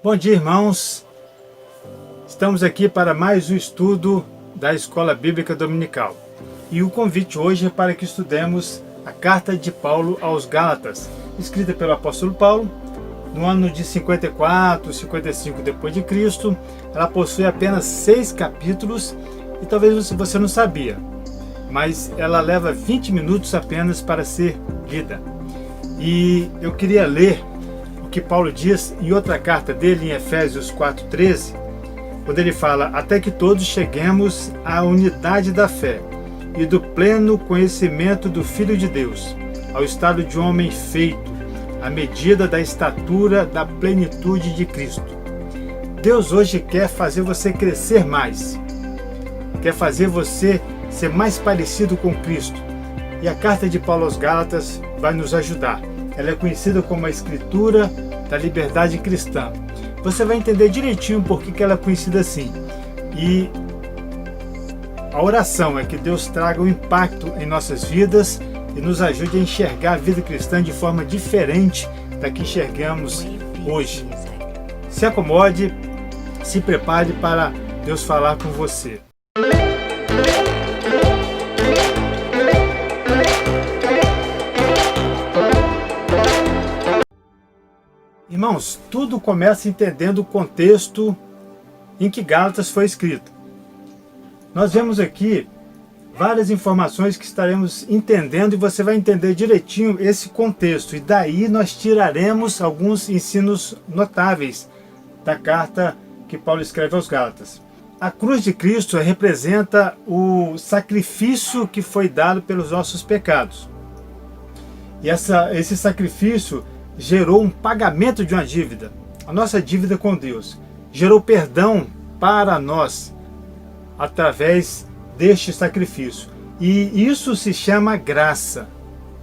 Bom dia, irmãos. Estamos aqui para mais um estudo da Escola Bíblica Dominical. E o convite hoje é para que estudemos a Carta de Paulo aos Gálatas, escrita pelo apóstolo Paulo no ano de 54, 55 depois de Cristo. Ela possui apenas 6 capítulos e talvez você não sabia, mas ela leva 20 minutos apenas para ser lida. E eu queria ler o que Paulo diz em outra carta dele, em Efésios 4,13, quando ele fala: até que todos cheguemos à unidade da fé e do pleno conhecimento do Filho de Deus, ao estado de homem feito, à medida da estatura da plenitude de Cristo. Deus hoje quer fazer você crescer mais, quer fazer você ser mais parecido com Cristo. E a carta de Paulo aos Gálatas vai nos ajudar. Ela é conhecida como a Escritura da Liberdade Cristã. Você vai entender direitinho por que ela é conhecida assim. E a oração é que Deus traga um impacto em nossas vidas e nos ajude a enxergar a vida cristã de forma diferente da que enxergamos hoje. Se acomode, se prepare para Deus falar com você. Irmãos, tudo começa entendendo o contexto em que Gálatas foi escrito. Nós vemos aqui várias informações que estaremos entendendo e você vai entender direitinho esse contexto. E daí nós tiraremos alguns ensinos notáveis da carta que Paulo escreve aos Gálatas. A cruz de Cristo representa o sacrifício que foi dado pelos nossos pecados. E esse sacrifício gerou um pagamento de uma dívida, a nossa dívida com Deus. Gerou perdão para nós através deste sacrifício. E isso se chama graça.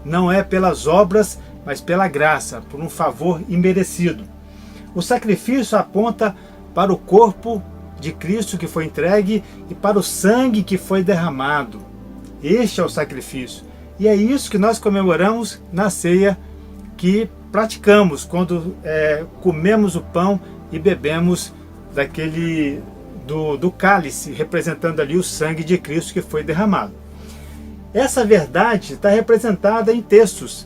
Não é pelas obras, mas pela graça, por um favor imerecido. O sacrifício aponta para o corpo de Cristo que foi entregue e para o sangue que foi derramado. Este é o sacrifício. E é isso que nós comemoramos na ceia que praticamos quando comemos o pão e bebemos do cálice, representando ali o sangue de Cristo que foi derramado. Essa verdade está representada em textos.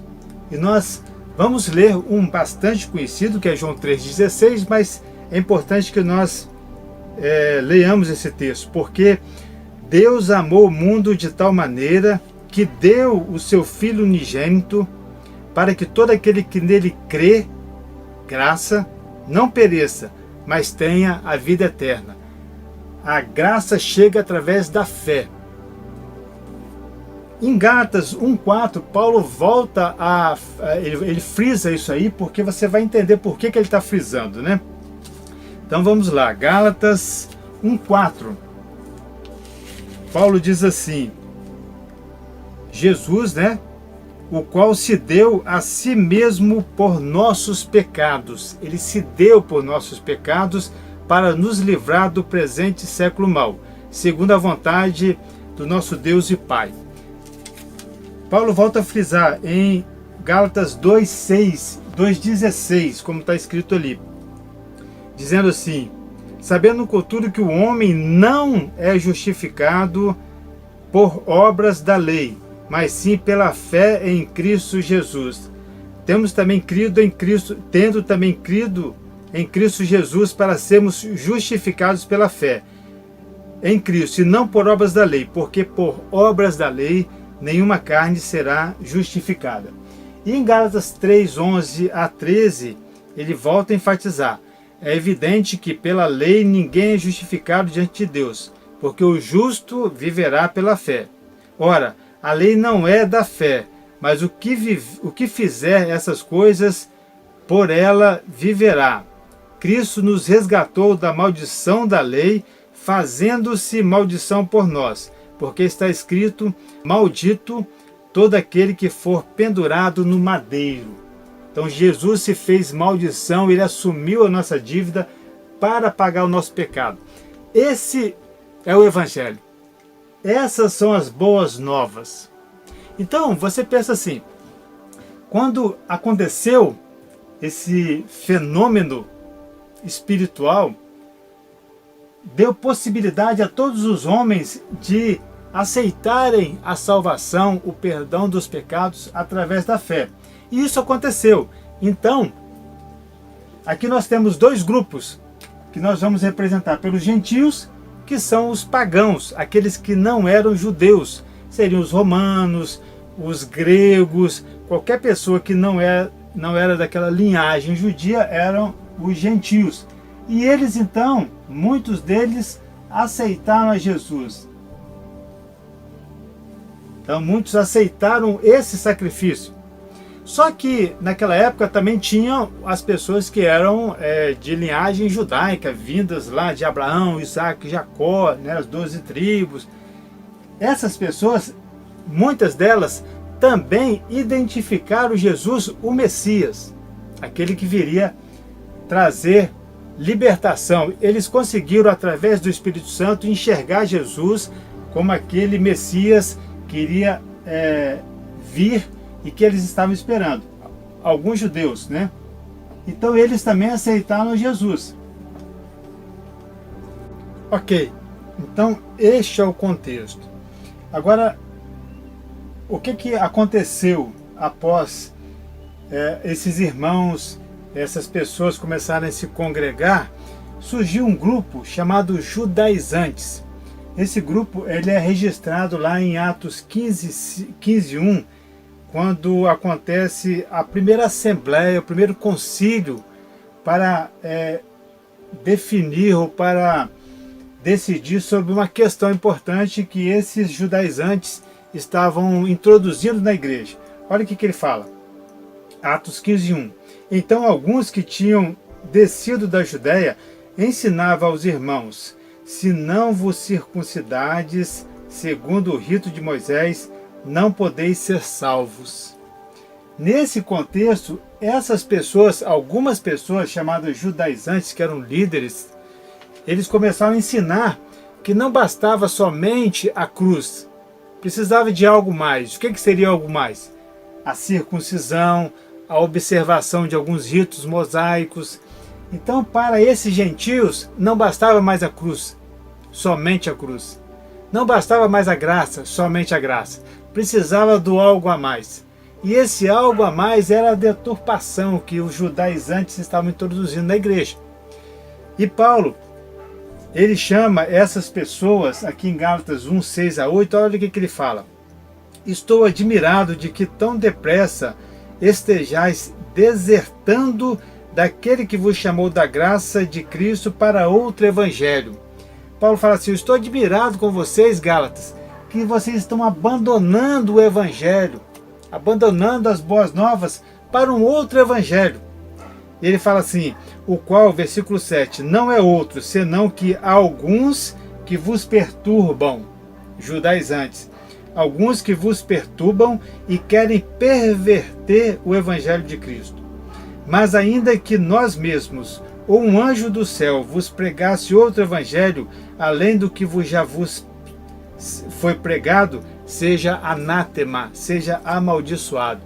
E nós vamos ler um bastante conhecido, que é João 3,16, mas é importante que nós leiamos esse texto, porque Deus amou o mundo de tal maneira que deu o seu Filho unigênito, para que todo aquele que nele crê, graça, não pereça, mas tenha a vida eterna. A graça chega através da fé. Em Gálatas 1,4, Paulo volta ele frisa isso aí, porque você vai entender por que ele está frisando, né? Então vamos lá, Gálatas 1,4. Paulo diz assim: Jesus, né? O qual se deu a si mesmo por nossos pecados. Ele se deu por nossos pecados para nos livrar do presente século mau, segundo a vontade do nosso Deus e Pai. Paulo volta a frisar em Gálatas 2,6, 2,16, como está escrito ali, dizendo assim: sabendo contudo que o homem não é justificado por obras da lei, mas sim pela fé em Cristo Jesus. Tendo também crido em Cristo Jesus para sermos justificados pela fé em Cristo, e não por obras da lei, porque por obras da lei nenhuma carne será justificada. E em Gálatas 3:11 a 13, ele volta a enfatizar: é evidente que pela lei ninguém é justificado diante de Deus, porque o justo viverá pela fé. Ora, a lei não é da fé, mas o que fizer essas coisas, por ela viverá. Cristo nos resgatou da maldição da lei, fazendo-se maldição por nós, porque está escrito: maldito todo aquele que for pendurado no madeiro. Então Jesus se fez maldição, ele assumiu a nossa dívida para pagar o nosso pecado. Esse é o Evangelho. Essas são as boas novas. Então, você pensa assim, quando aconteceu esse fenômeno espiritual, deu possibilidade a todos os homens de aceitarem a salvação, o perdão dos pecados através da fé. E isso aconteceu. Então, aqui nós temos dois grupos que nós vamos representar pelos gentios, que são os pagãos, aqueles que não eram judeus, seriam os romanos, os gregos, qualquer pessoa que não era daquela linhagem judia, eram os gentios. E eles então, muitos deles aceitaram a Jesus. Então muitos aceitaram esse sacrifício. Só que naquela época também tinham as pessoas que eram de linhagem judaica, vindas lá de Abraão, Isaac, Jacó, né, as 12 tribos. Essas pessoas, muitas delas, também identificaram Jesus, o Messias, aquele que viria trazer libertação. Eles conseguiram, através do Espírito Santo, enxergar Jesus como aquele Messias que iria vir e que eles estavam esperando. Alguns judeus, né? Então eles também aceitaram Jesus. Ok, então este é o contexto. Agora, o que aconteceu após esses irmãos, essas pessoas começarem a se congregar? Surgiu um grupo chamado judaizantes. Esse grupo ele é registrado lá em Atos 15:1, quando acontece a primeira assembleia, o primeiro concílio para definir ou para decidir sobre uma questão importante que esses judaizantes estavam introduzindo na igreja. Olha o que ele fala. Atos 15:1. Então alguns que tinham descido da Judéia ensinavam aos irmãos: se não vos circuncidades segundo o rito de Moisés, não podeis ser salvos. Nesse contexto, essas pessoas, algumas pessoas chamadas judaizantes, que eram líderes, eles começaram a ensinar que não bastava somente a cruz, precisava de algo mais. O que seria algo mais? A circuncisão, a observação de alguns ritos mosaicos. Então, para esses gentios, não bastava mais a cruz, somente a cruz. Não bastava mais a graça, somente a graça. Precisava do algo a mais. E esse algo a mais era a deturpação que os judaizantes estavam introduzindo na igreja. E Paulo, ele chama essas pessoas, aqui em Gálatas 1:6-8, olha o que ele fala. Estou admirado de que tão depressa estejais desertando daquele que vos chamou da graça de Cristo para outro evangelho. Paulo fala assim: eu estou admirado com vocês, Gálatas, que vocês estão abandonando o evangelho, abandonando as boas novas para um outro evangelho. E ele fala assim, o qual, versículo 7, não é outro, senão que há alguns que vos perturbam, judaizantes, alguns que vos perturbam e querem perverter o evangelho de Cristo. Mas ainda que nós mesmos, ou um anjo do céu, vos pregasse outro evangelho, além do que já vos foi pregado, seja anátema, seja amaldiçoado.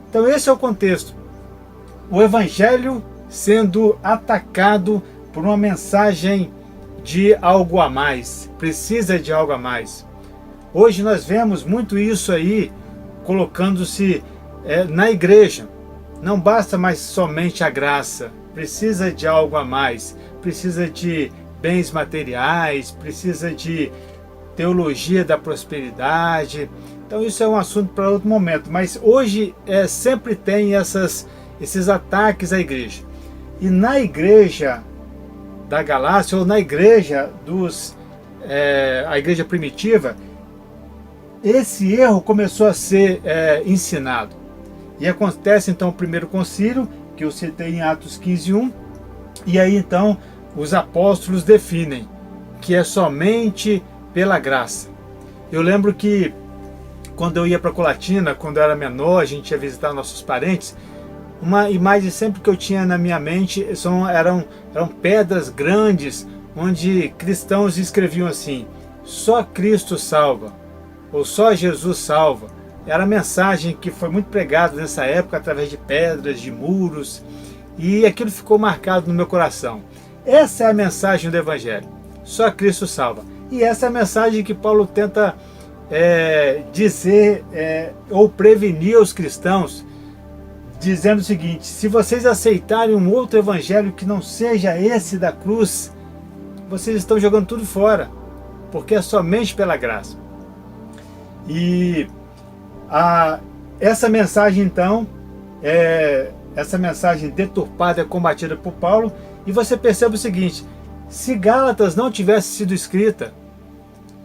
Então esse é o contexto. O evangelho sendo atacado por uma mensagem de algo a mais, precisa de algo a mais. Hoje nós vemos muito isso aí colocando-se na igreja. Não basta mais somente a graça, precisa de algo a mais, precisa de bens materiais, precisa de teologia da prosperidade. Então isso é um assunto para outro momento, mas hoje sempre tem esses ataques à igreja. E na igreja da Galácia, ou na igreja a igreja primitiva, esse erro começou a ser ensinado. E acontece então o primeiro concílio, que eu citei em Atos 15:1, e aí então os apóstolos definem que é somente pela graça. Eu lembro que quando eu ia para Colatina, quando eu era menor, a gente ia visitar nossos parentes, uma imagem sempre que eu tinha na minha mente eram pedras grandes, onde cristãos escreviam assim: só Cristo salva, ou só Jesus salva. Era a mensagem que foi muito pregada nessa época, através de pedras, de muros, e aquilo ficou marcado no meu coração. Essa é a mensagem do Evangelho. Só Cristo salva. E essa é a mensagem que Paulo tenta dizer ou prevenir aos cristãos, dizendo o seguinte: se vocês aceitarem um outro evangelho que não seja esse da cruz, vocês estão jogando tudo fora, porque é somente pela graça. E essa mensagem então, essa mensagem deturpada é combatida por Paulo, e você percebe o seguinte: se Gálatas não tivesse sido escrita,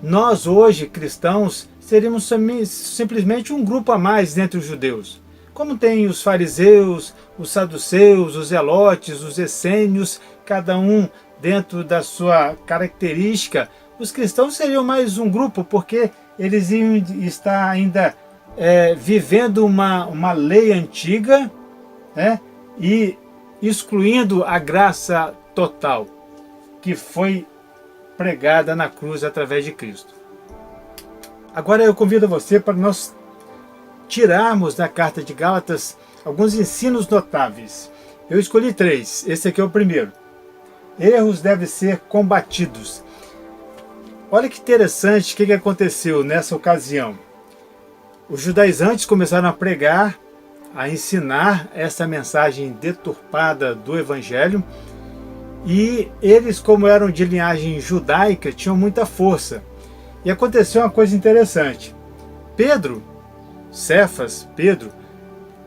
nós hoje, cristãos, seríamos simplesmente um grupo a mais dentre os judeus. Como tem os fariseus, os saduceus, os zelotes, os essênios, cada um dentro da sua característica, os cristãos seriam mais um grupo, porque eles iam estar ainda vivendo uma lei antiga, e excluindo a graça total que foi pregada na cruz através de Cristo. Agora eu convido você para nós tirarmos da carta de Gálatas alguns ensinos notáveis. Eu escolhi 3, esse aqui é o primeiro. Erros devem ser combatidos. Olha que interessante o que aconteceu nessa ocasião. Os judaizantes começaram a pregar, a ensinar essa mensagem deturpada do Evangelho, e eles, como eram de linhagem judaica, tinham muita força. E aconteceu uma coisa interessante. Cefas,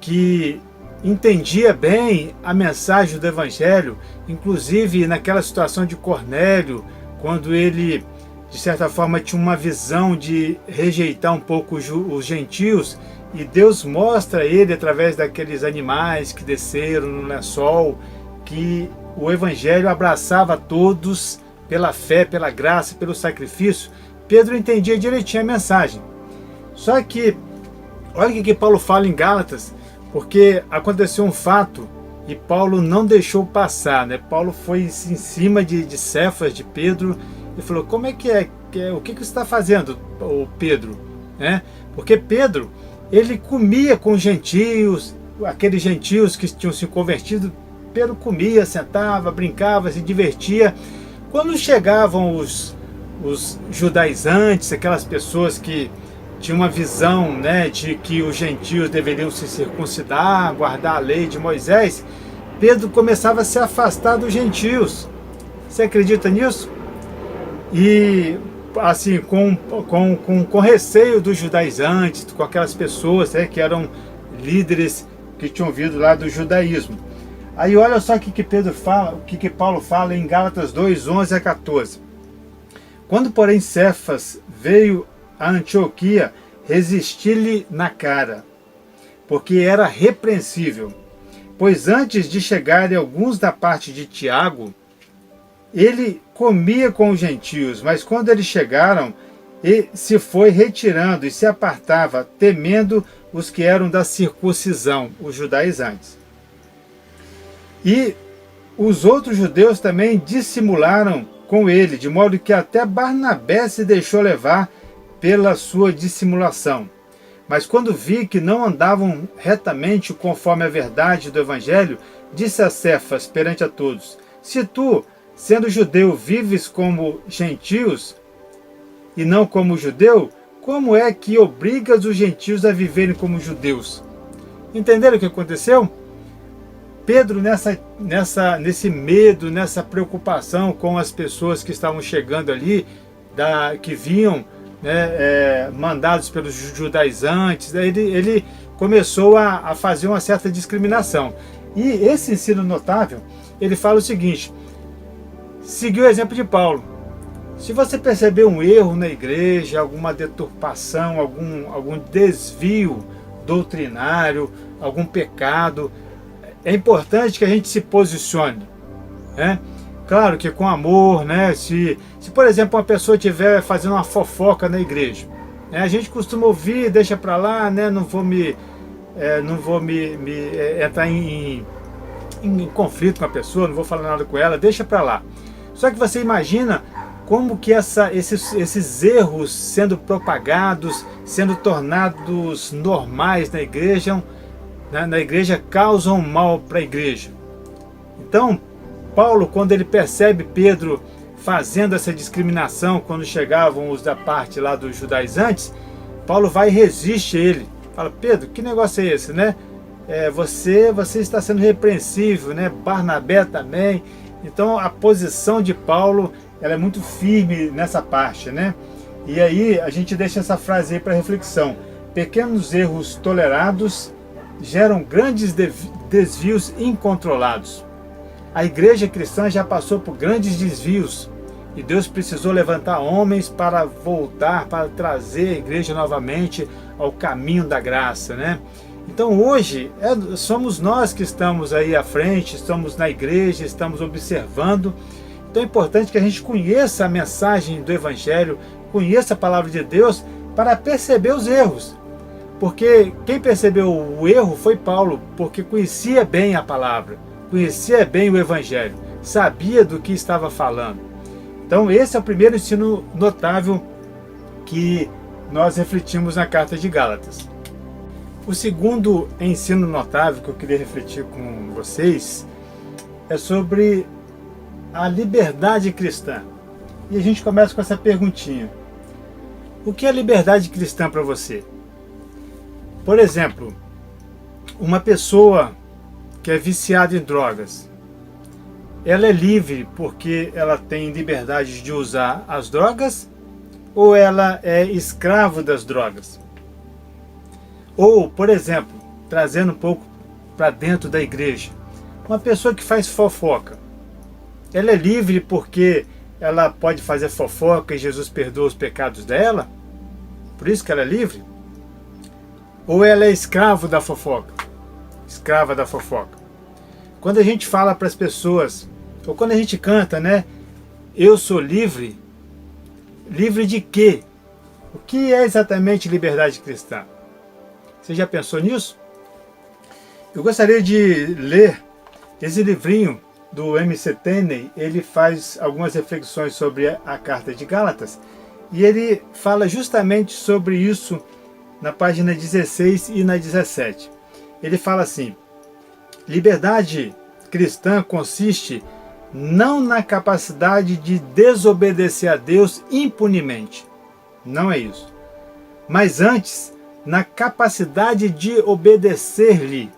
que entendia bem a mensagem do Evangelho, inclusive naquela situação de Cornélio, quando ele, de certa forma, tinha uma visão de rejeitar um pouco os gentios, e Deus mostra a ele, através daqueles animais que desceram no lençol, que o Evangelho abraçava todos pela fé, pela graça, pelo sacrifício. Pedro entendia direitinho a mensagem. Só que, olha o que Paulo fala em Gálatas, porque aconteceu um fato e Paulo não deixou passar, né? Paulo foi em cima de Cefas, de Pedro, e falou: como é que é? O que você está fazendo, Pedro? Porque Pedro, ele comia com os gentios, aqueles gentios que tinham se convertido. Pedro comia, sentava, brincava, se divertia. Quando chegavam os judaizantes, aquelas pessoas que tinham uma visão, de que os gentios deveriam se circuncidar, guardar a lei de Moisés, Pedro começava a se afastar dos gentios. Você acredita nisso? E assim, com receio dos judaizantes, com aquelas pessoas que eram líderes que tinham vindo lá do judaísmo. Aí olha só o que Pedro fala, o que Paulo fala em Gálatas 2, 11 a 14. Quando, porém, Cefas veio a Antioquia, resisti-lhe na cara, porque era repreensível. Pois antes de chegarem alguns da parte de Tiago, ele comia com os gentios, mas quando eles chegaram, ele se foi retirando e se apartava, temendo os que eram da circuncisão, os judaizantes. E os outros judeus também dissimularam com ele, de modo que até Barnabé se deixou levar pela sua dissimulação. Mas quando vi que não andavam retamente conforme a verdade do Evangelho, disse a Cefas perante a todos: se tu, sendo judeu, vives como gentios e não como judeu, como é que obrigas os gentios a viverem como judeus? Entenderam o que aconteceu? Pedro, nesse medo, nessa preocupação com as pessoas que estavam chegando ali, que vinham mandados pelos judaizantes, ele começou a fazer uma certa discriminação. E esse ensino notável, ele fala o seguinte: seguiu o exemplo de Paulo. Se você perceber um erro na igreja, alguma deturpação, algum desvio doutrinário, algum pecado, é importante que a gente se posicione, Claro que com amor, Se por exemplo uma pessoa estiver fazendo uma fofoca na igreja, a gente costuma ouvir, deixa para lá, não vou me entrar em conflito com a pessoa, não vou falar nada com ela, deixa para lá. Só que você imagina como que esses erros sendo propagados, sendo tornados normais na igreja causam mal para a igreja. Então, Paulo, quando ele percebe Pedro fazendo essa discriminação, quando chegavam os da parte lá dos judaizantes, Paulo vai e resiste ele. Fala: Pedro, que negócio é esse, né? Você está sendo repreensível, né? Barnabé também. Então a posição de Paulo, ela é muito firme nessa parte, né? E aí a gente deixa essa frase aí para reflexão: pequenos erros tolerados geram grandes desvios incontrolados. A igreja cristã já passou por grandes desvios e Deus precisou levantar homens para voltar, para trazer a igreja novamente ao caminho da graça, né? Então hoje somos nós que estamos aí à frente, estamos na igreja, estamos observando. Então é importante que a gente conheça a mensagem do Evangelho, conheça a palavra de Deus para perceber os erros. Porque quem percebeu o erro foi Paulo, porque conhecia bem a palavra, conhecia bem o Evangelho, sabia do que estava falando. Então esse é o primeiro ensino notável que nós refletimos na carta de Gálatas. O segundo ensino notável que eu queria refletir com vocês é sobre a liberdade cristã. E a gente começa com essa perguntinha: o que é liberdade cristã para você? Por exemplo, uma pessoa que é viciada em drogas, ela é livre porque ela tem liberdade de usar as drogas, ou ela é escravo das drogas? Ou, por exemplo, trazendo um pouco para dentro da igreja, uma pessoa que faz fofoca, ela é livre porque ela pode fazer fofoca e Jesus perdoa os pecados dela? Por isso que ela é livre? Ou ela é escravo da fofoca? Escrava da fofoca. Quando a gente fala para as pessoas, ou quando a gente canta, né? Eu sou livre. Livre de quê? O que é exatamente liberdade cristã? Você já pensou nisso? Eu gostaria de ler esse livrinho do MC Tenney. Ele faz algumas reflexões sobre a carta de Gálatas e ele fala justamente sobre isso na página 16 e na 17. Ele fala assim: liberdade cristã consiste não na capacidade de desobedecer a Deus impunemente, não é isso, mas antes na capacidade de obedecer-lhe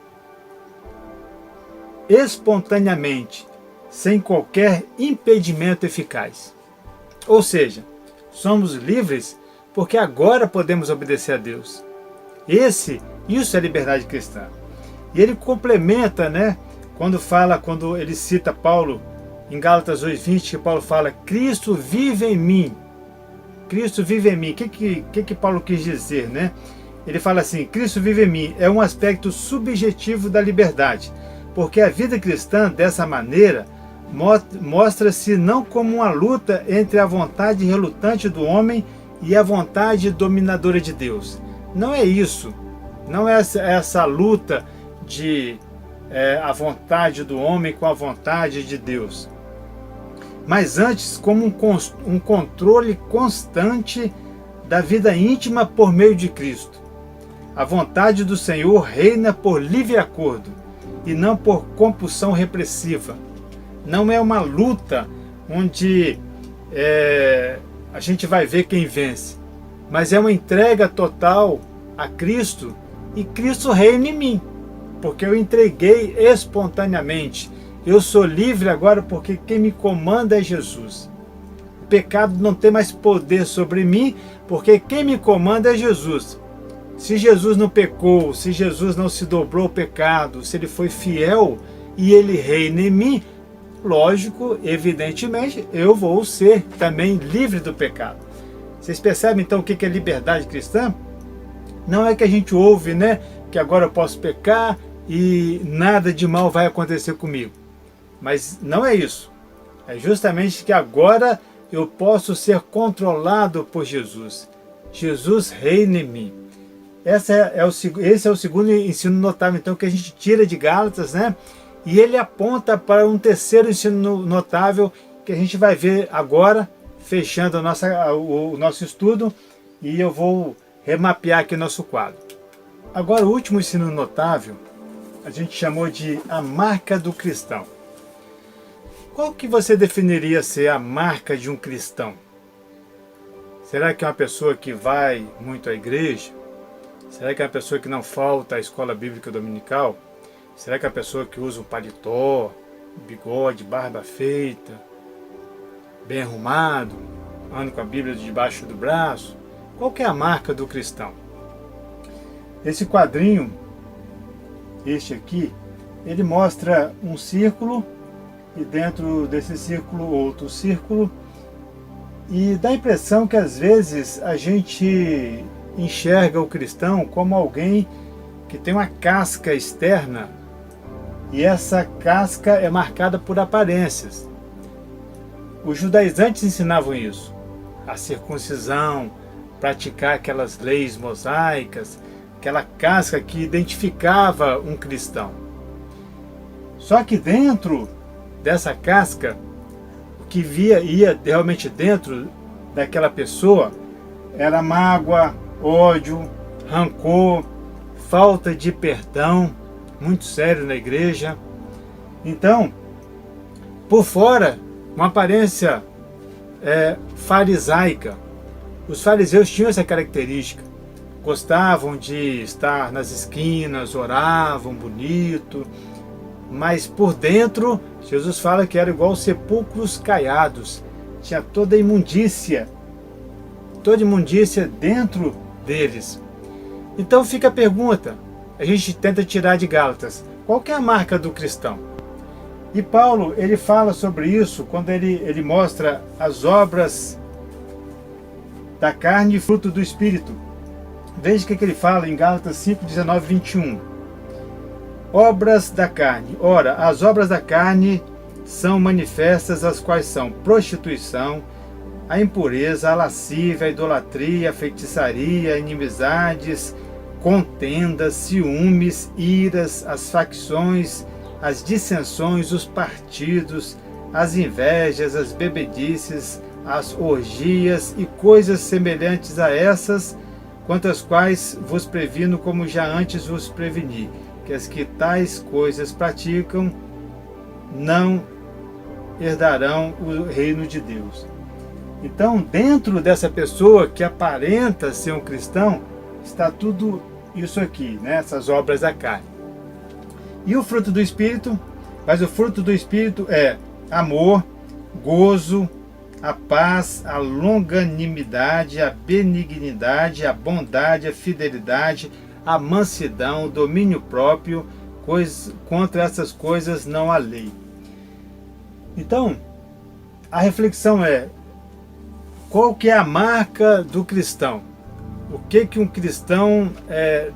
espontaneamente, sem qualquer impedimento eficaz. Ou seja, somos livres porque agora podemos obedecer a Deus. Isso é liberdade cristã. E ele complementa, né, quando ele cita Paulo em Gálatas 2:20, que Paulo fala: Cristo vive em mim. Cristo vive em mim. O que Paulo quis dizer, né? Ele fala assim: Cristo vive em mim é um aspecto subjetivo da liberdade, porque a vida cristã, dessa maneira, mostra-se não como uma luta entre a vontade relutante do homem e a vontade dominadora de Deus. Não é isso. Não é essa luta de a vontade do homem com a vontade de Deus. Mas antes como um controle constante da vida íntima por meio de Cristo. A vontade do Senhor reina por livre acordo e não por compulsão repressiva. Não é uma luta onde a gente vai ver quem vence, mas é uma entrega total a Cristo, e Cristo reina em mim, porque eu entreguei espontaneamente. Eu sou livre agora porque quem me comanda é Jesus. O pecado não tem mais poder sobre mim, porque quem me comanda é Jesus. Se Jesus não pecou, se Jesus não se dobrou ao pecado, se ele foi fiel e ele reina em mim, lógico, evidentemente, eu vou ser também livre do pecado. Vocês percebem então o que é liberdade cristã? Não é que a gente ouve, né, que agora eu posso pecar e nada de mal vai acontecer comigo. Mas não é isso. É justamente que agora eu posso ser controlado por Jesus. Jesus reina em mim. Esse é o segundo ensino notável, então, que a gente tira de Gálatas, né? E ele aponta para um terceiro ensino notável que a gente vai ver agora, fechando o nosso estudo, e eu vou remapear aqui o nosso quadro. Agora, o último ensino notável, a gente chamou de a marca do cristão. Qual que você definiria ser a marca de um cristão? Será que é uma pessoa que vai muito à igreja? Será que é uma pessoa que não falta à escola bíblica dominical? Será que é uma pessoa que usa um paletó, bigode, barba feita, bem arrumado, anda com a Bíblia debaixo do braço? Qual que é a marca do cristão? Esse quadrinho, este aqui, ele mostra um círculo e dentro desse círculo outro círculo, e dá a impressão que às vezes a gente enxerga o cristão como alguém que tem uma casca externa e essa casca é marcada por aparências. Os judaizantes ensinavam isso, a circuncisão, praticar aquelas leis mosaicas, aquela casca que identificava um cristão. Só que dentro dessa casca, o que ia realmente dentro daquela pessoa era mágoa, ódio, rancor, falta de perdão, muito sério na igreja. Então, por fora, uma aparência farisaica. Os fariseus tinham essa característica. Gostavam de estar nas esquinas, oravam bonito, mas por dentro, Jesus fala que era igual sepulcros caiados. Tinha toda imundícia dentro deles. Então fica a pergunta, a gente tenta tirar de Gálatas, qual que é a marca do cristão? E Paulo, ele fala sobre isso quando ele mostra as obras da carne e fruto do Espírito. Veja o que ele fala em Gálatas 5, 19 e 21. Obras da carne. Ora, as obras da carne são manifestas, as quais são prostituição, a impureza, a lascívia, a idolatria, a feitiçaria, inimizades, contendas, ciúmes, iras, as facções, as dissensões, os partidos, as invejas, as bebedices, as orgias e coisas semelhantes a essas, quanto às quais vos previno, como já antes vos preveni, que as que tais coisas praticam não herdarão o reino de Deus. Então, dentro dessa pessoa que aparenta ser um cristão, está tudo isso aqui, né? Essas obras da carne. E o fruto do Espírito? Mas o fruto do Espírito é amor, gozo, a paz, a longanimidade, a benignidade, a bondade, a fidelidade, a mansidão, o domínio próprio. Contra essas coisas não há lei. Então, a reflexão é, qual que é a marca do cristão? O que um cristão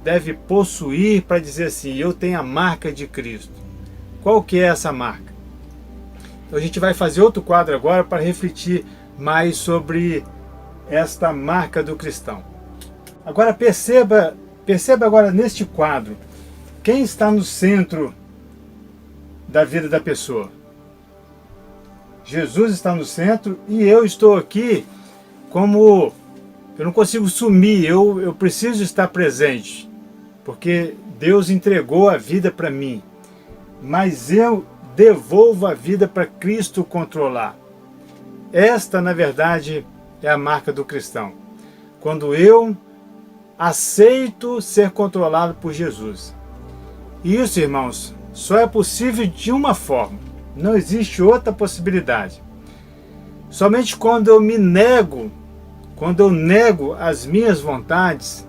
deve possuir para dizer assim, eu tenho a marca de Cristo? Qual que é essa marca? Então a gente vai fazer outro quadro agora para refletir mais sobre esta marca do cristão. Agora perceba agora neste quadro, quem está no centro da vida da pessoa? Jesus está no centro e eu estou aqui como... Eu não consigo sumir, eu preciso estar presente, porque Deus entregou a vida para mim, mas eu devolvo a vida para Cristo controlar. Esta, na verdade, é a marca do cristão. Quando eu aceito ser controlado por Jesus. E isso, irmãos, só é possível de uma forma, não existe outra possibilidade. Somente quando eu me nego, quando eu nego as minhas vontades,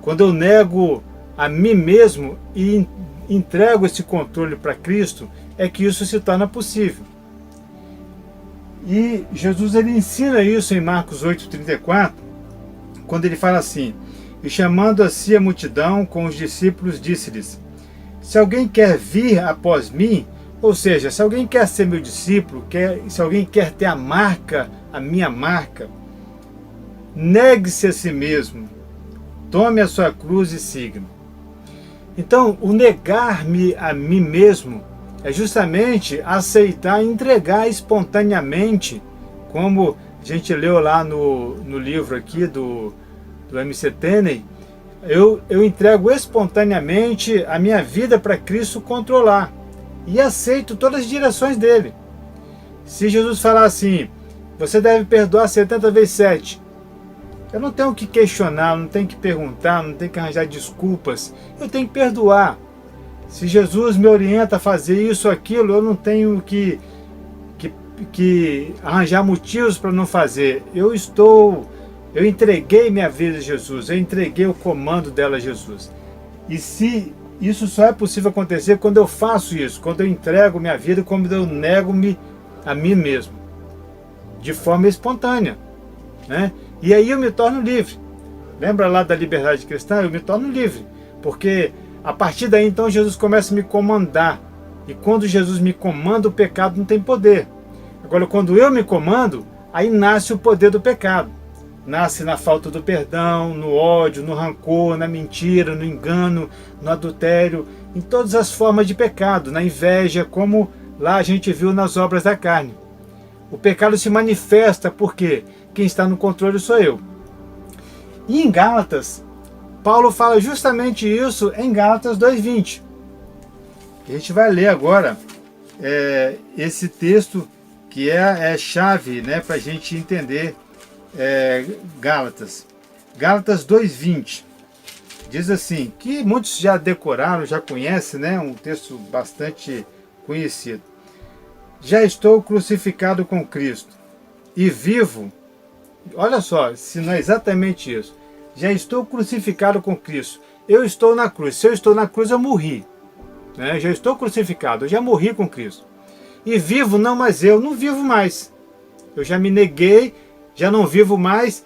quando eu nego a mim mesmo e entrego esse controle para Cristo, é que isso se torna possível. E Jesus ele ensina isso em Marcos 8,34, quando ele fala assim, e chamando a si a multidão com os discípulos, disse-lhes, se alguém quer vir após mim, ou seja, se alguém quer ser meu discípulo, se alguém quer ter a minha marca, negue-se a si mesmo, tome a sua cruz e siga-me. Então, o negar-me a mim mesmo é justamente aceitar e entregar espontaneamente, como a gente leu lá no livro aqui do MC Tenney, eu entrego espontaneamente a minha vida para Cristo controlar. e aceito todas as direções dele. Se Jesus falar assim, você deve perdoar 70 vezes 7, eu não tenho que questionar, não tenho que perguntar, não tenho que arranjar desculpas, eu tenho que perdoar. Se Jesus me orienta a fazer isso ou aquilo, eu não tenho que arranjar motivos para não fazer. Eu entreguei minha vida a Jesus, eu entreguei o comando dela a Jesus. E se isso só é possível acontecer quando eu faço isso, quando eu entrego minha vida, quando eu nego-me a mim mesmo, de forma espontânea, né? E aí eu me torno livre. Lembra lá da liberdade cristã? Eu me torno livre, porque a partir daí então Jesus começa a me comandar. E quando Jesus me comanda, o pecado não tem poder. Agora, quando eu me comando, aí nasce o poder do pecado. Nasce na falta do perdão, no ódio, no rancor, na mentira, no engano, no adultério, em todas as formas de pecado, na inveja, como lá a gente viu nas obras da carne. O pecado se manifesta porque quem está no controle sou eu. E em Gálatas, Paulo fala justamente isso em Gálatas 2:20. A gente vai ler agora esse texto que é chave, né, para a gente entender Gálatas. Gálatas 2:20. Diz assim, que muitos já decoraram, já conhecem, né, um texto bastante conhecido. Já estou crucificado com Cristo e vivo. Olha só, se não é exatamente isso. Já estou crucificado com Cristo. Eu estou na cruz. Se eu estou na cruz, eu morri. Né? Já estou crucificado, eu já morri com Cristo. E vivo, não, mas eu não vivo mais. Eu já me neguei, já não vivo mais.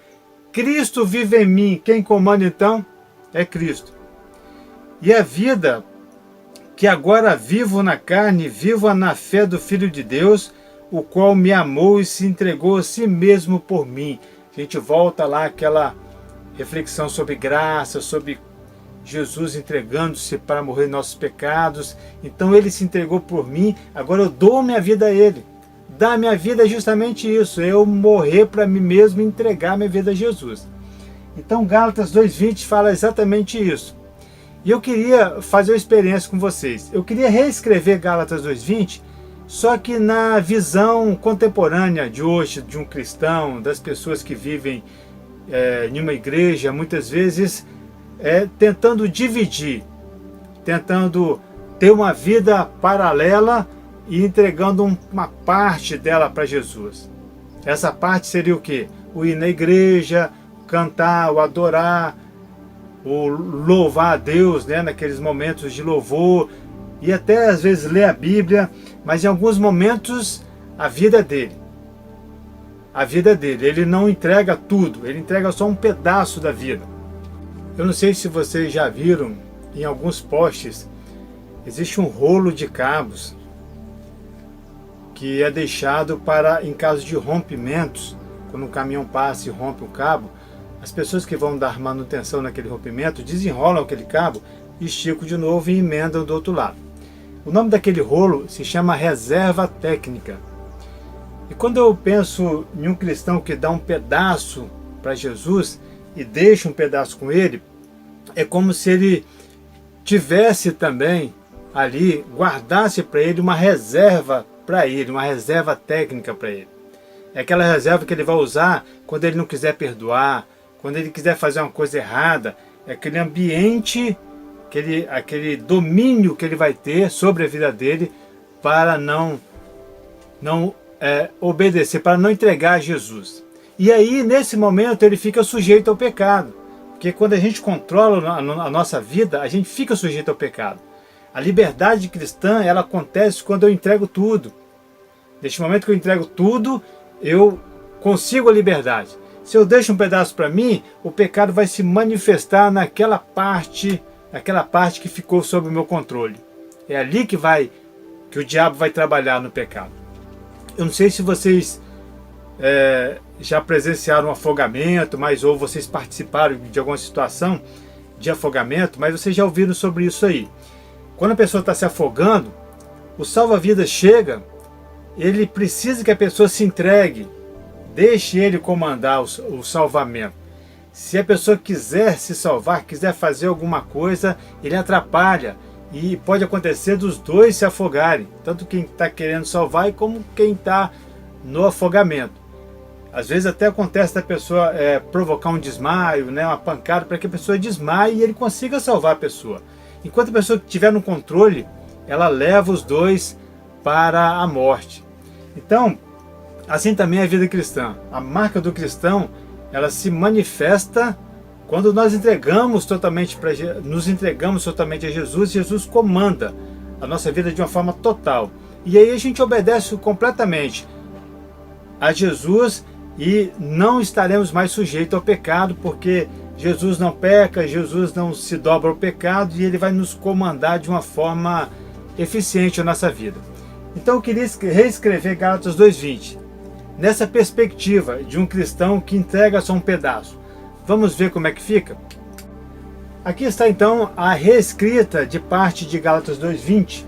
Cristo vive em mim. Quem comanda então é Cristo. E a vida que agora vivo na carne, vivo na fé do Filho de Deus, o qual me amou e se entregou a si mesmo por mim. A gente volta lá àquela reflexão sobre graça, sobre Jesus entregando-se para morrer nossos pecados. Então ele se entregou por mim, agora eu dou minha vida a ele. Dar minha vida é justamente isso, eu morrer para mim mesmo e entregar minha vida a Jesus. Então Gálatas 2:20 fala exatamente isso. E eu queria fazer uma experiência com vocês. Eu queria reescrever Gálatas 2:20, só que na visão contemporânea de hoje, de um cristão, das pessoas que vivem em uma igreja, muitas vezes tentando dividir, tentando ter uma vida paralela e entregando uma parte dela para Jesus. Essa parte seria o quê? O ir na igreja, cantar, o adorar, o louvar a Deus, né, naqueles momentos de louvor, e até às vezes ler a Bíblia, mas em alguns momentos a vida é dele. A vida é dele, ele não entrega tudo, ele entrega só um pedaço da vida. Eu não sei se vocês já viram, em alguns postes, existe um rolo de cabos que é deixado para, em caso de rompimentos, quando um caminhão passa e rompe um cabo, as pessoas que vão dar manutenção naquele rompimento desenrolam aquele cabo, esticam de novo e emendam do outro lado. O nome daquele rolo se chama reserva técnica. E quando eu penso em um cristão que dá um pedaço para Jesus e deixa um pedaço com ele, é como se ele tivesse também ali, guardasse para ele uma reserva para ele, uma reserva técnica para ele. É aquela reserva que ele vai usar quando ele não quiser perdoar, quando ele quiser fazer uma coisa errada. É aquele ambiente, aquele domínio que ele vai ter sobre a vida dele para não obedecer, para não entregar a Jesus. E aí, nesse momento, ele fica sujeito ao pecado. Porque quando a gente controla a nossa vida, a gente fica sujeito ao pecado. A liberdade cristã, ela acontece quando eu entrego tudo. Neste momento que eu entrego tudo, eu consigo a liberdade. Se eu deixo um pedaço para mim, o pecado vai se manifestar naquela parte que ficou sob o meu controle. É ali que o diabo vai trabalhar no pecado. Eu não sei se vocês já presenciaram um afogamento, ou vocês participaram de alguma situação de afogamento, mas vocês já ouviram sobre isso aí. Quando a pessoa está se afogando, o salva-vidas chega, ele precisa que a pessoa se entregue, deixe ele comandar o salvamento. Se a pessoa quiser se salvar, quiser fazer alguma coisa, ele atrapalha. E pode acontecer dos dois se afogarem, tanto quem está querendo salvar como quem está no afogamento. Às vezes até acontece da pessoa provocar um desmaio, né, uma pancada, para que a pessoa desmaie e ele consiga salvar a pessoa. Enquanto a pessoa estiver no controle, ela leva os dois para a morte. Então, assim também é a vida cristã. A marca do cristão, ela se manifesta quando nós nos entregamos totalmente a Jesus. Jesus comanda a nossa vida de uma forma total. E aí a gente obedece completamente a Jesus e não estaremos mais sujeitos ao pecado, porque Jesus não peca, Jesus não se dobra ao pecado e ele vai nos comandar de uma forma eficiente a nossa vida. Então eu queria reescrever Gálatas 2:20, nessa perspectiva de um cristão que entrega só um pedaço. Vamos ver como é que fica? Aqui está então a reescrita de parte de Gálatas 2:20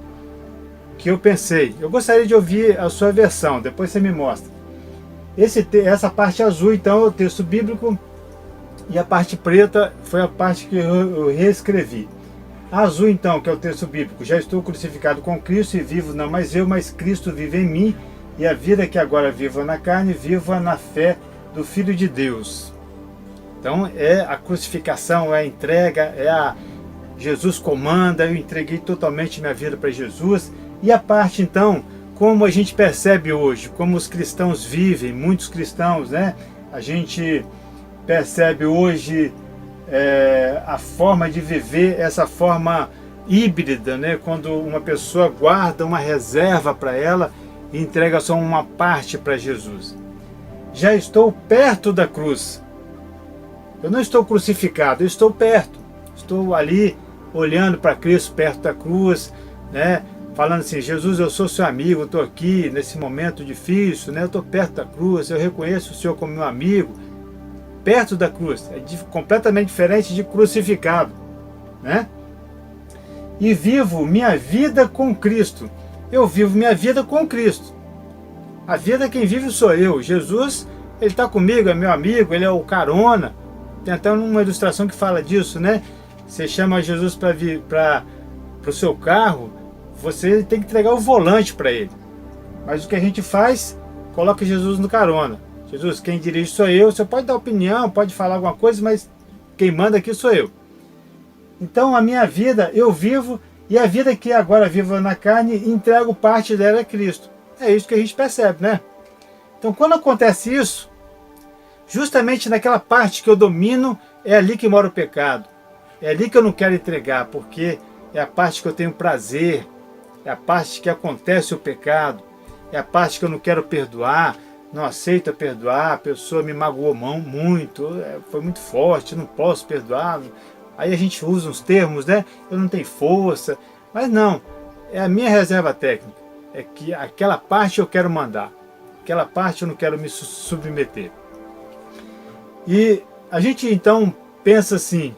que eu pensei. Eu gostaria de ouvir a sua versão, depois você me mostra. Essa parte azul então é o texto bíblico e a parte preta foi a parte que eu reescrevi. A azul então, que é o texto bíblico: já estou crucificado com Cristo e vivo não mais eu, mas Cristo vive em mim, e a vida que agora vivo na carne, vivo na fé do Filho de Deus. Então é a crucificação, é a entrega, Jesus comanda, eu entreguei totalmente minha vida para Jesus. E a parte então, como a gente percebe hoje, como os cristãos vivem, muitos cristãos, né? A gente percebe hoje a forma de viver, essa forma híbrida, né? Quando uma pessoa guarda uma reserva para ela e entrega só uma parte para Jesus. Já estou perto da cruz. Eu não estou crucificado, eu estou perto. Estou ali olhando para Cristo perto da cruz, né? Falando assim: Jesus, eu sou seu amigo, eu estou aqui nesse momento difícil, né? Eu estou perto da cruz, eu reconheço o Senhor como meu amigo. Perto da cruz, é completamente diferente de crucificado, né? E vivo minha vida com Cristo. Eu vivo minha vida com Cristo. A vida quem vive sou eu. Jesus, ele está comigo, é meu amigo, ele é o carona. Tem até uma ilustração que fala disso, né? Você chama Jesus para o seu carro, você tem que entregar o volante para ele. Mas o que a gente faz? Coloca Jesus no carona. Jesus, quem dirige sou eu. Você pode dar opinião, pode falar alguma coisa, mas quem manda aqui sou eu. Então a minha vida eu vivo, e a vida que agora vivo na carne, entrego parte dela a Cristo. É isso que a gente percebe, né? Então quando acontece isso, justamente naquela parte que eu domino, é ali que mora o pecado. É ali que eu não quero entregar, porque é a parte que eu tenho prazer, é a parte que acontece o pecado, é a parte que eu não quero perdoar, não aceito perdoar, a pessoa me magoou muito, foi muito forte, não posso perdoar. Aí a gente usa uns termos, né? Eu não tenho força, mas não, é a minha reserva técnica, é que aquela parte eu quero mandar, aquela parte eu não quero me submeter. E a gente então pensa assim: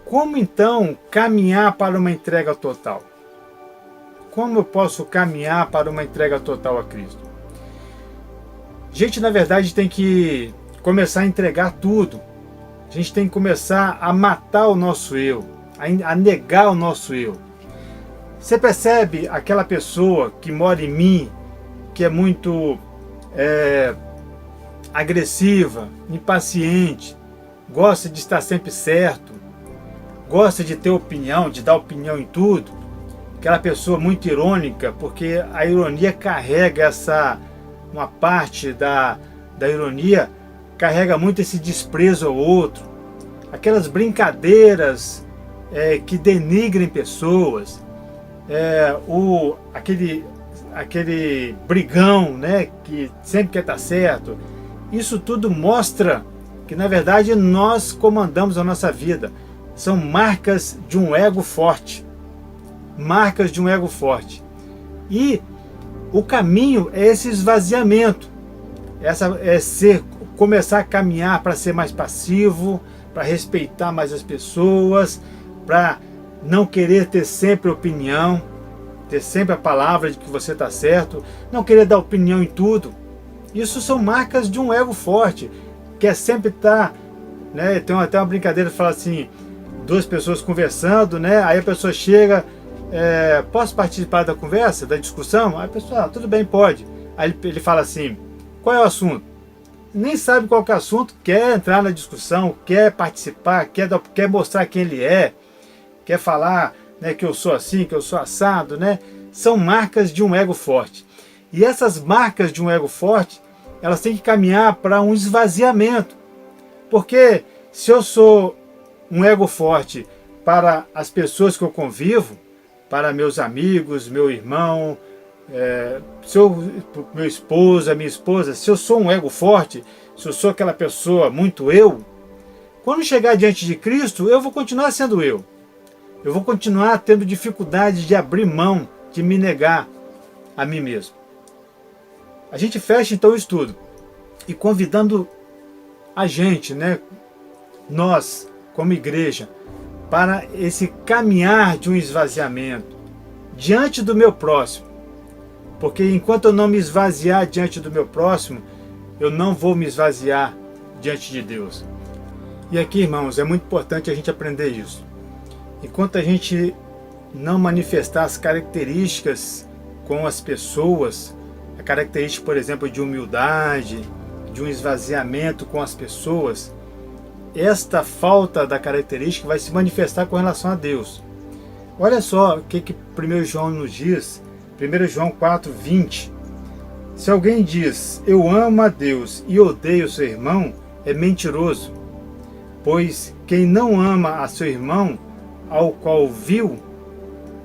como então caminhar para uma entrega total? Como eu posso caminhar para uma entrega total a Cristo? A gente, na verdade, tem que começar a entregar tudo. A gente tem que começar a matar o nosso eu, a negar o nosso eu. Você percebe aquela pessoa que mora em mim, que é muito agressiva, impaciente, gosta de estar sempre certo, gosta de ter opinião, de dar opinião em tudo? Aquela pessoa muito irônica, porque a ironia carrega uma parte da ironia carrega muito esse desprezo ao outro, aquelas brincadeiras que denigrem pessoas, aquele brigão, né, que sempre quer estar certo. Isso tudo mostra que na verdade nós comandamos a nossa vida. São marcas de um ego forte. Marcas de um ego forte. E o caminho é esse esvaziamento. Começar a caminhar para ser mais passivo, para respeitar mais as pessoas, para não querer ter sempre opinião, ter sempre a palavra de que você está certo, não querer dar opinião em tudo. Isso são marcas de um ego forte, que é sempre estar, né? Tem até uma brincadeira que fala assim: duas pessoas conversando, né? Aí a pessoa chega, posso participar da conversa, da discussão? Aí a pessoa, tudo bem, pode. Aí ele fala assim, qual é o assunto? Nem sabe qual que é o assunto, quer entrar na discussão, quer participar, quer mostrar quem ele é, quer falar, né, que eu sou assim, que eu sou assado, né? São marcas de um ego forte. E essas marcas de um ego forte, elas têm que caminhar para um esvaziamento. Porque se eu sou um ego forte para as pessoas que eu convivo, para meus amigos, meu irmão, meu esposo, minha esposa, se eu sou um ego forte, se eu sou aquela pessoa muito eu, quando chegar diante de Cristo, eu vou continuar sendo eu. Eu vou continuar tendo dificuldade de abrir mão, de me negar a mim mesmo. A gente fecha então o estudo e convidando a gente, né, nós como igreja, para esse caminhar de um esvaziamento diante do meu próximo. Porque enquanto eu não me esvaziar diante do meu próximo, eu não vou me esvaziar diante de Deus. E aqui, irmãos, é muito importante a gente aprender isso. Enquanto a gente não manifestar as características com as pessoas, a característica, por exemplo, de humildade, de um esvaziamento com as pessoas, esta falta da característica vai se manifestar com relação a Deus. Olha só o que 1 João nos diz, 1 João 4:20. Se alguém diz, eu amo a Deus e odeio seu irmão, é mentiroso. Pois quem não ama a seu irmão, ao qual viu,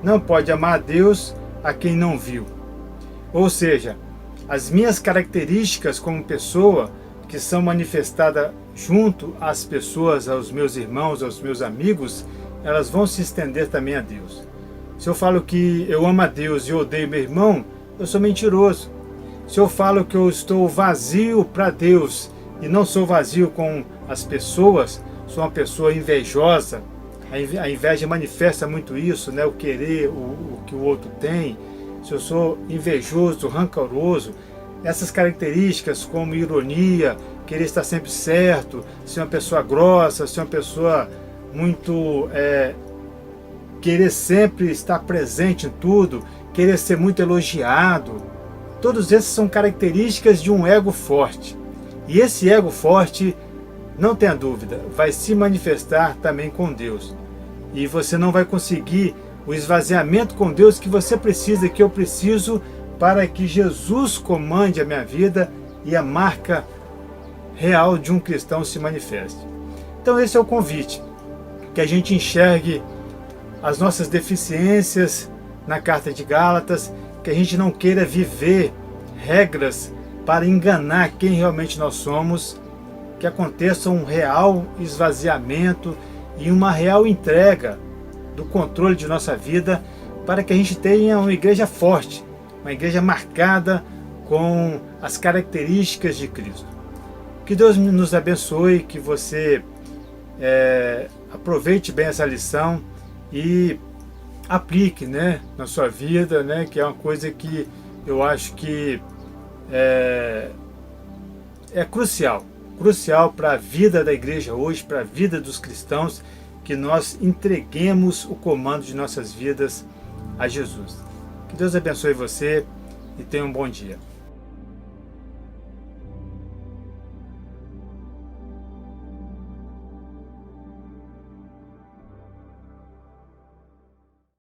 não pode amar a Deus a quem não viu. Ou seja, as minhas características como pessoa, que são manifestadas junto às pessoas, aos meus irmãos, aos meus amigos, elas vão se estender também a Deus. Se eu falo que eu amo a Deus e odeio meu irmão, eu sou mentiroso. Se eu falo que eu estou vazio para Deus e não sou vazio com as pessoas, sou uma pessoa invejosa, a inveja manifesta muito isso, né? O querer o que o outro tem. Se eu sou invejoso, rancoroso, essas características como ironia, querer estar sempre certo, ser uma pessoa grossa, ser uma pessoa muito... querer sempre estar presente em tudo, querer ser muito elogiado, todos esses são características de um ego forte. E esse ego forte, não tenha dúvida, vai se manifestar também com Deus. E você não vai conseguir o esvaziamento com Deus que você precisa, que eu preciso, para que Jesus comande a minha vida e a marca real de um cristão se manifeste. Então esse é o convite, que a gente enxergue as nossas deficiências na carta de Gálatas, que a gente não queira viver regras para enganar quem realmente nós somos, que aconteça um real esvaziamento e uma real entrega do controle de nossa vida, para que a gente tenha uma igreja forte, uma igreja marcada com as características de Cristo. Que Deus nos abençoe, que você aproveite bem essa lição e aplique, né, na sua vida, né, que é uma coisa que eu acho que é crucial para a vida da igreja hoje, para a vida dos cristãos, que nós entreguemos o comando de nossas vidas a Jesus. Que Deus abençoe você e tenha um bom dia.